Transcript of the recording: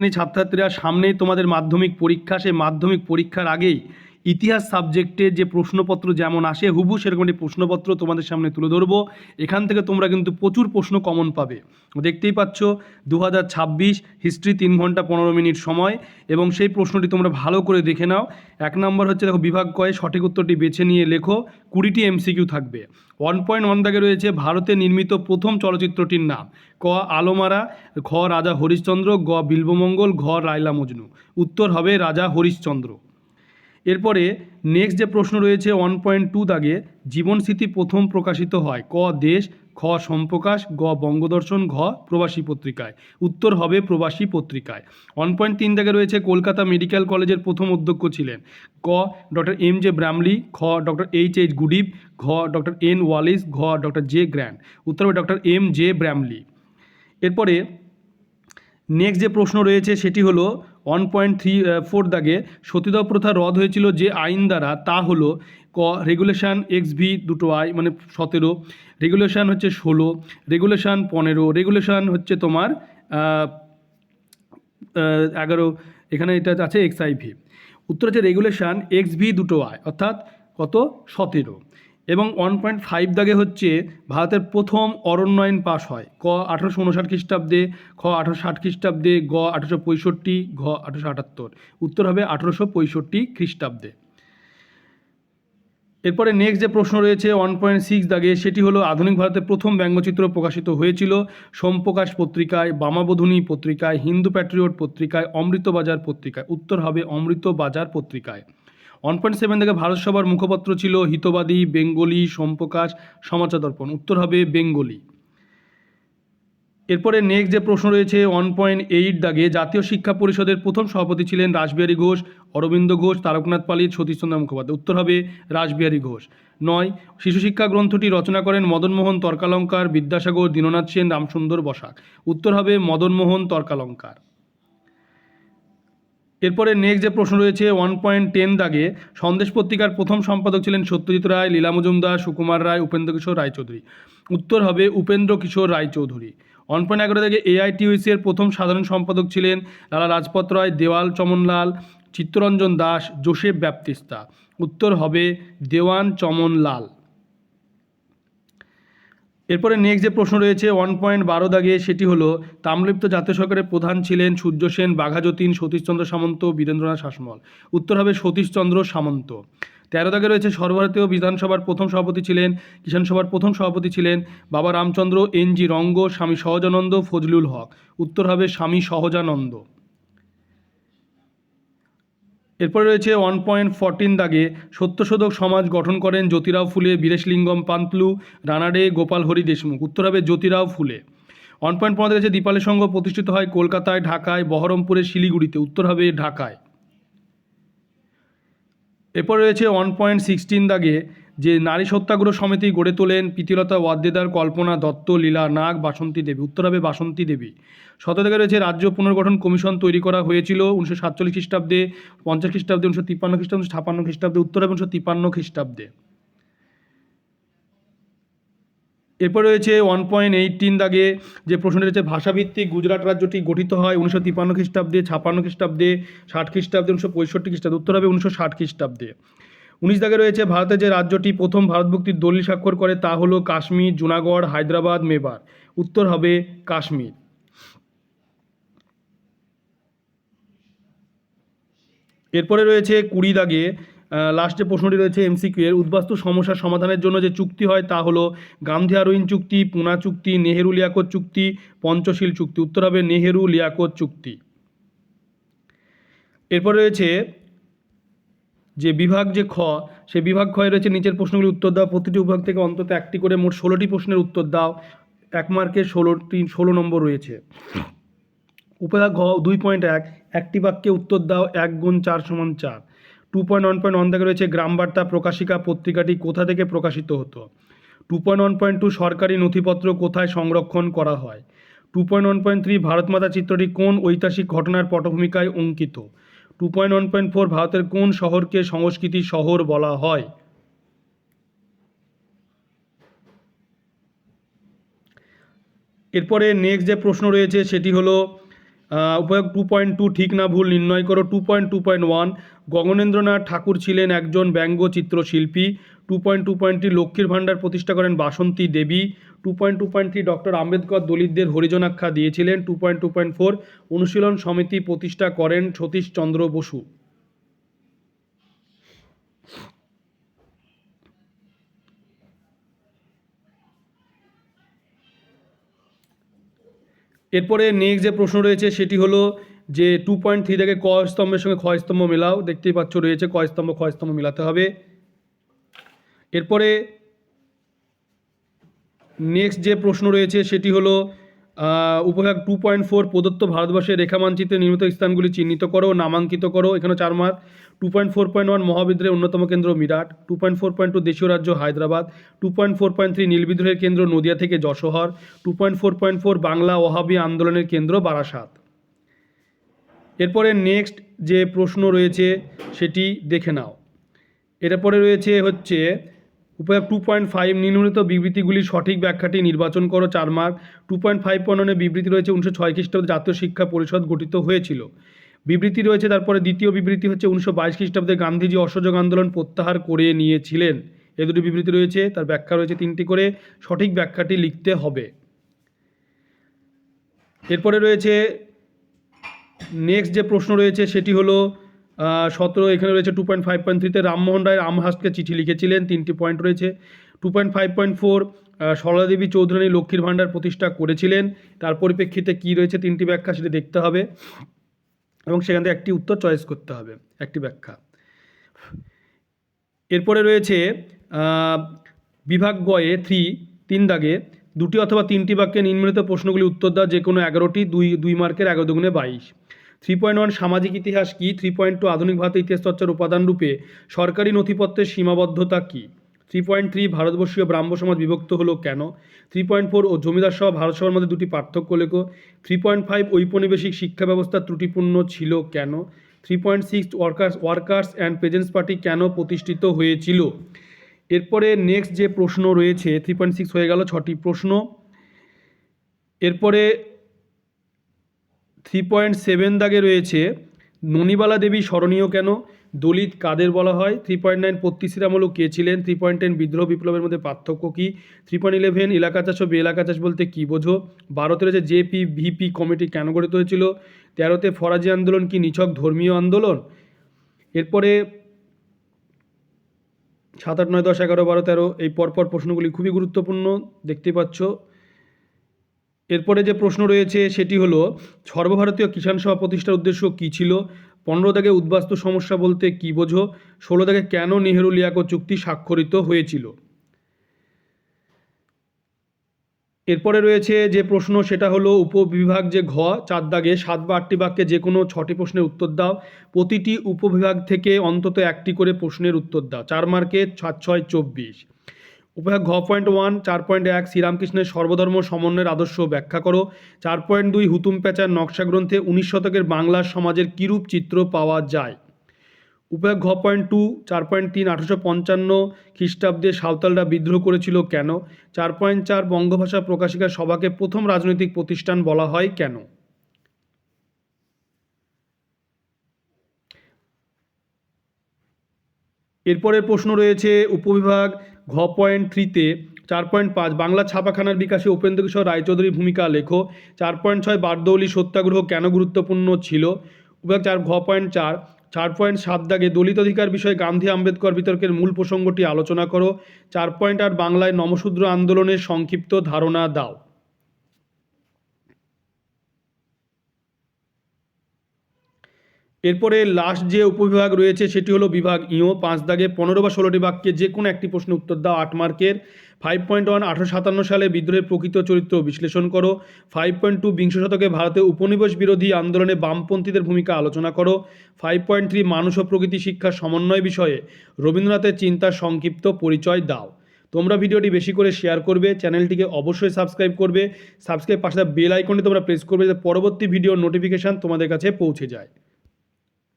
ছাত্রছাত্রীরা সামনেই তোমাদের মাধ্যমিক পরীক্ষা, সেই মাধ্যমিক পরীক্ষার আগেই ইতিহাস সাবজেক্টে যে প্রশ্নপত্র যেমন আসে হুবহু সেরকম একটি প্রশ্নপত্র তোমাদের সামনে তুলে ধরবো। এখান থেকে তোমরা কিন্তু প্রচুর প্রশ্ন কমন পাবে। দেখতেই পাচ্ছ 2026 হিস্ট্রি 3 ঘন্টা 15 মিনিট সময়, এবং সেই প্রশ্নটি তোমরা ভালো করে দেখে নাও। 1 নম্বর হচ্ছে দেখো বিভাগ কয়ে সঠিক উত্তরটি বেছে নিয়ে লেখো। 20টি MCQ থাকবে। 1.1 দাগে রয়েছে ভারতে নির্মিত প্রথম চলচ্চিত্রটির নাম। ক আলোমারা, খ রাজা হরিশ্চন্দ্র, গ বিল্বমঙ্গল, ঘ লায়লা মজনু। উত্তর হবে রাজা হরিশ্চন্দ্র। এরপরে নেক্সট যে প্রশ্ন রয়েছে 1.2 দাগে জীবন স্মৃতি প্রথম প্রকাশিত হয়। ক দেশ, খ সম্প্রকাশ, গ বঙ্গদর্শন, ঘ প্রবাসী পত্রিকায়। উত্তর হবে প্রবাসী পত্রিকায়। 1.3 দাগে রয়েছে কলকাতা মেডিকেল কলেজের প্রথম অধ্যক্ষ ছিলেন। ক ডক্টর MJ ব্র্যামলি, খ ডক্টর H গুডিভ, ঘ ডক্টর N ওয়ালিস, ঘ ডক্টর J গ্র্যান্ড। উত্তর হবে ডক্টর MJ ব্র্যামলি। এরপরে নেক্সট যে প্রশ্ন রয়েছে সেটি হলো 1.4 দাগে সতীদাহ প্রথা রদ হয়েছিল যে আইন দ্বারা, তা হলো ক রেগুলেশন XV2I মানে 17, রেগুলেশন হচ্ছে 16, রেগুলেশন 15, রেগুলেশন হচ্ছে তোমার 11, এখানে এটা আছে XIV। উত্তর হচ্ছে রেগুলেশন XV2I অর্থাৎ কত 17। এবং 1.5 দাগে হচ্ছে ভারতের প্রথম অরণ্যায়ন পাস হয়। ক 1859 খ্রিস্টাব্দে, খ 1860 খ্রিস্টাব্দে, গ 1865, ঘ 1878। উত্তর হবে 1865 খ্রিস্টাব্দে। এরপরে নেক্সট যে প্রশ্ন রয়েছে 1.6 দাগে সেটি হলো আধুনিক ভারতের প্রথম ব্যঙ্গচিত্র প্রকাশিত হয়েছিল সোমপ্রকাশ পত্রিকায়, বামাবোধিনী পত্রিকায়, হিন্দু প্যাট্রিয়ট পত্রিকায়, অমৃতবাজার পত্রিকায়। উত্তর হবে অমৃতবাজার পত্রিকায়। 1.7 থেকে ভারত সভার মুখপত্র ছিল হিতবাদী, বেঙ্গলি, সোমপ্রকাশ, সমাচার দর্পণ। উত্তর হবে বেঙ্গলি। এরপরে নেক্সট যে প্রশ্ন রয়েছে 1.8 দাগে জাতীয় শিক্ষা পরিষদের প্রথম সভাপতি ছিলেন রাসবিহারী ঘোষ, অরবিন্দ ঘোষ, তারকনাথ পালিত, সতীশচন্দ্র মুখোপাধ্যায়। উত্তর হবে রাসবিহারী ঘোষ। 9 শিশু শিক্ষা গ্রন্থটি রচনা করেন মদনমোহন তর্কালঙ্কার, বিদ্যাসাগর, দীননাথ সেন, রামসুন্দর বসাক। উত্তর হবে মদনমোহন তর্কালঙ্কার। এরপরে নেক্সট যে প্রশ্ন রয়েছে 1.10 দাগে সন্দেশ পত্রিকার প্রথম সম্পাদক ছিলেন সত্যজিৎ রায়, লীলা মজুমদার, সুকুমার রায়, উপেন্দ্র কিশোর রায়চৌধুরী। উত্তর হবে উপেন্দ্র কিশোর রায়চৌধুরী। 1.11 দাগে AITUC এর প্রথম সাধারণ সম্পাদক ছিলেন লালা লাজপত রায়, দেওয়াল চমনলাল, চিত্তরঞ্জন দাস, জোসেফ ব্যাপতিস্তা। উত্তর হবে দেওয়ান চমনলাল। এরপরে নেক্সট যে প্রশ্ন রয়েছে 1.12 দাগে সেটি হলো তাম্রলিপ্ত জাতীয় সরকারের প্রধান ছিলেন সূর্য সেন, বাঘাযতীন, সতীশচন্দ্র সামন্ত, বীরেন্দ্রনাথ শাসমল। উত্তর হবে সতীশচন্দ্র সামন্ত। 13 দাগে রয়েছে সর্বভারতীয় বিধানসভার প্রথম সভাপতি ছিলেন, কিষাণ সভার প্রথম সভাপতি ছিলেন বাবা রামচন্দ্র, NG রঙ্গ, স্বামী সহজানন্দ, ফজলুল হক। উত্তর হবে স্বামী সহজানন্দ। এরপরে রয়েছে 1.14 দাগে সত্যশোধক সমাজ গঠন করেন জ্যোতিরাও ফুলে, বীরেশলিঙ্গম পান্তুলু, রানাডে, গোপাল হরি দেশমুখ। উত্তর হবে জ্যোতিরাও ফুলে। 1.15 রয়েছে দীপালি সংঘ প্রতিষ্ঠিত হয় কলকাতায়, ঢাকায়, বহরমপুরে, শিলিগুড়িতে। উত্তর হবে ঢাকায়। এরপর রয়েছে 1.16 দাগে যে নারী সত্যাগ্রহ সমিতি গড়ে তোলেন প্রীতিলতা ওয়াদ্দেদার, কল্পনা দত্ত, লীলা নাগ, বাসন্তী দেবী। উত্তর হবে বাসন্তী দেবী। 17 দাগে রয়েছে রাজ্য পুনর্গঠন কমিশন তৈরি করা হয়েছিল 1947 খ্রিস্টাব্দে, 50 খ্রিস্টাব্দে, 1953 খ্রিস্টাব্দে, 56 খ্রিস্টাব্দে। উত্তর হবে 1953 খ্রিস্টাব্দে। এরপর রয়েছে 1.18 দাগে যে প্রশ্নটি রয়েছে ভাষাভিত্তিক গুজরাট রাজ্যটি গঠিত হয় 1953 খ্রিস্টাব্দে, 56 খ্রিস্টাব্দে, 60 খ্রিস্টাব্দে, 1965 খ্রিস্টাব্দে। উত্তর হবে 1960 খ্রিস্টাব্দে। 19 দাগে রয়েছে ভারতের যে রাজ্যটি প্রথম ভারতভুক্তির দলিল স্বাক্ষর করে তা হলো কাশ্মীর, জুনাগড়, হায়দ্রাবাদ, মেবার। উত্তর হবে কাশ্মীর। এরপরে রয়েছে 20 দাগে লাস্ট যে প্রশ্নটি রয়েছে MCQ এর উদ্বাস্তু সমস্যার সমাধানের জন্য যে চুক্তি হয় তা হলো গান্ধী আরউইন চুক্তি, পুনা চুক্তি, নেহেরু লিয়াকত চুক্তি, পঞ্চশীল চুক্তি। উত্তর হবে নেহেরু লিয়াকত চুক্তি। এরপরে রয়েছে যে বিভাগ যে খ, সেই বিভাগ খয়ে রয়েছে নিচের প্রশ্নগুলি উত্তর দাও। প্রতিটি বিভাগ থেকে অন্তত একটি করে মোট 16টি প্রশ্নের উত্তর দাও। 1 মার্কে 16 নম্বর রয়েছে। উপবিভাগ ঘ 2.1 একটি বাক্যে উত্তর দাও 1 গুণ 4 সমান 4। 2.1.1 থেকে রয়েছে গ্রাম বার্তা প্রকাশিকা পত্রিকাটি কোথা থেকে প্রকাশিত হতো। 2.1.2 সরকারি নথিপত্র কোথায় সংরক্ষণ করা হয়। 2.1.3 ভারতমাতা চিত্রটি কোন ঐতিহাসিক ঘটনার পটভূমিকায় অঙ্কিত। 2.1.4 ভারতের কোন শহরকে সংস্কৃতি শহর বলা হয়। এরপরে নেক্সট যে প্রশ্ন রয়েছে সেটি হলো উপয়োগ 2.2 ঠিক না ভুল নির্ণয় করো। 2.2.1 গগনেন্দ্রনাথ ঠাকুর ছিলেন একজন ব্যঙ্গচিত্রশিল্পী। 2.2.3 লক্ষ্মীর ভাণ্ডার প্রতিষ্ঠা করেন বাসন্তী দেবী। 2.2.3 ডক্টর আম্বেদকর দলিতদের হরিজনাক্ষা দিয়েছিলেন। 2.2.4 অনুশীলন সমিতি প্রতিষ্ঠা করেন সতীশচন্দ্র বসু। এরপরে নেক্সট যে প্রশ্ন রয়েছে সেটি হলো যে 2.3 থেকে ক স্তম্ভের সঙ্গে খ স্তম্ভ মেলাও। দেখতেই পাচ্ছ রয়েছে ক স্তম্ভ খ স্তম্ভ মেলাতে হবে। এরপরে নেক্সট যে প্রশ্ন রয়েছে সেটি হলো উপভাগ 2.4 প্রদত্ত ভারতবর্ষের রেখা মানচিত্রে নির্মিত স্থানগুলি চিহ্নিত করো, নামাঙ্কিত করো। এখানে 4 মার্ক। 2.4.1 মহাবিদ্রোহের অন্যতম কেন্দ্র মিরাট। 2.4.2 দেশীয় রাজ্য হায়দ্রাবাদ। 2.4.3 নীল বিদ্রোহের কেন্দ্র নদিয়া থেকে যশোহর। 2.4.4 বাংলা ওহাবি আন্দোলনের কেন্দ্র বারাসাত। এরপরে নেক্সট যে প্রশ্ন রয়েছে সেটি দেখে নাও। এরপরে রয়েছে হচ্ছে উপভাগ 2.5 নিম্নলিখিত বিবৃতিগুলির সঠিক ব্যাখ্যাটি নির্বাচন করো, 4 মার্ক। 2.5.1 বিবৃতি রয়েছে 1906 খ্রিস্টাব্দে জাতীয় শিক্ষা পরিষদ গঠিত হয়েছিল। বিবৃতি রয়েছে তারপরে দ্বিতীয় বিবৃতি হচ্ছে 1922 খ্রিস্টাব্দে গান্ধীজি অসহযোগ আন্দোলন প্রত্যাহার করে নিয়েছিলেন। এ দুটি বিবৃতি রয়েছে, তার ব্যাখ্যা রয়েছে 3টি করে, সঠিক ব্যাখ্যাটি লিখতে হবে। এরপরে রয়েছে নেক্সট যে প্রশ্ন রয়েছে সেটি হলো 17। এখানে রয়েছে 2.5.3 রামমোহন রায় আমহাসকে চিঠি লিখেছিলেন, 3টি পয়েন্ট রয়েছে। 2.5.4 সরলা দেবী চৌধুরানী লক্ষ্মীর ভাণ্ডার প্রতিষ্ঠা করেছিলেন, তার পরিপ্রেক্ষিতে কী রয়েছে 3টি ব্যাখ্যা সেটি দেখতে হবে এবং সেখান থেকে একটি উত্তর চয়েস করতে হবে, একটি ব্যাখ্যা। এরপরে রয়েছে বিভাগ গয়ে 3 দাগে 2টি অথবা 3টি বাক্যে নিম্নলিখিত প্রশ্নগুলি উত্তর দাও, যে কোনো 11টি, 2 মার্কের, 11 দুগুণে 22। 3.1 সামাজিক ইতিহাস কী? 3.2 আধুনিক ভারতের ইতিহাস চর্চার উপাদান রূপে সরকারি নথিপত্রের সীমাবদ্ধতা কী? 3.3 ভারতবর্ষীয় ব্রাহ্ম সমাজ বিভক্ত হলো কেন? 3.4 ও জমিদার সভা ভারত সভার মধ্যে 2টি পার্থক্য লেখো। 3.5 ঔপনিবেশিক শিক্ষা ব্যবস্থা ত্রুটিপূর্ণ ছিল কেন? 3.6 ওয়ার্কার্স অ্যান্ড পেজেন্টস পার্টি কেন প্রতিষ্ঠিত হয়েছিল? এরপরে নেক্সট যে প্রশ্ন রয়েছে 3.6 হয়ে গেল, 6টি প্রশ্ন। এরপরে 3.7 দাগে রয়েছে ননিবালা দেবী স্মরণীয় কেন? দলিত কাদের বলা হয়? 3.9 পত্তি শ্রীরামলু কে ছিলেন? 3.10 বিদ্রোহ বিপ্লবের মধ্যে পার্থক্য কী? 3.11 এলাকা চাষ ও বেএলাকা চাষ বলতে কী বোঝো? 12তে রয়েছে JPVP কমিটি কেন গঠিত হয়েছিল? 13তে ফরাজি আন্দোলন কি নিছক ধর্মীয় আন্দোলন? এরপরে 7, 8, 9, 10, 11, 12, 13 এই পরপর প্রশ্নগুলি খুবই গুরুত্বপূর্ণ, দেখতেই পাচ্ছ। এরপরে যে প্রশ্ন রয়েছে সেটি হলো সর্বভারতীয় কিষাণ সভা প্রতিষ্ঠার উদ্দেশ্য কী ছিল? 15 দাগে উদ্বাস্তু সমস্যা বলতে কী বোঝো? 16 দাগে কেন নেহেরু লিয়াকত চুক্তি স্বাক্ষরিত হয়েছিল? এরপরে রয়েছে যে প্রশ্ন সেটা হলো উপবিভাগ যে ঘ 4 দাগে 7 বা 8টি বাক্যে যে কোনো 6টি প্রশ্নের উত্তর দাও। প্রতিটি উপবিভাগ থেকে অন্তত একটি করে প্রশ্নের উত্তর দাও, 4 মার্কে 7, 6, 24। উপবিভাগ ঘ 1 4.1 শ্রীরামকৃষ্ণের সর্বধর্ম সমন্বয়ের আদর্শ ব্যাখ্যা করো। 4.2 হুতুম প্যাঁচার নকশা গ্রন্থে 19 শতকের বাংলার সমাজের কিরূপ চিত্র পাওয়া যায়? উপবিভাগ ঘ 2 4.3 1855 খ্রিস্টাব্দে সাঁওতালরা বিদ্রোহ করেছিল কেন? 4.4 বঙ্গভাষা প্রকাশিকা সভাকে প্রথম রাজনৈতিক প্রতিষ্ঠান বলা হয় কেন? এরপরের প্রশ্ন রয়েছে উপবিভাগ ঘ 3-তে 4.5 বাংলা ছাপাখানার বিকাশে উপেন্দ্রকিশোর রায়চৌধুরীর ভূমিকা লেখো। 4.6 বারদৌলি সত্যাগ্রহ কেন গুরুত্বপূর্ণ ছিল? উপবিভাগ 4 ঘ 4 4.7 দাগে দলিত অধিকার বিষয়ে গান্ধী আম্বেদকর বিতর্কের মূল প্রসঙ্গটি আলোচনা করো। 4.8 বাংলায় নমশূদ্র আন্দোলনের সংক্ষিপ্ত ধারণা দাও। এরপরে লাস্ট যে উপবিভাগ রয়েছে সেটি হলো বিভাগ ইও 5 দাগে 15 বা 16টি বাক্যে যে কোনো একটি প্রশ্নের উত্তর দাও, 8 মার্কের। 5.1 1857 সালে বিদ্রোহের প্রকৃত চরিত্র বিশ্লেষণ করো। 5.2 বিংশ শতকে ভারতে উপনিবেশ বিরোধী আন্দোলনে বামপন্থীদের ভূমিকা আলোচনা করো। 5.3 মানুষ ও প্রকৃতি শিক্ষার সমন্বয় বিষয়ে রবীন্দ্রনাথের চিন্তার সংক্ষিপ্ত পরিচয় দাও। তোমরা ভিডিওটি বেশি করে শেয়ার করবে, চ্যানেলটিকে অবশ্যই সাবস্ক্রাইব করবে, সাবস্ক্রাইব পাশে বেল আইকনটি তোমরা প্রেস করবে যাতে পরবর্তী ভিডিওর নোটিফিকেশান তোমাদের কাছে পৌঁছে যায়।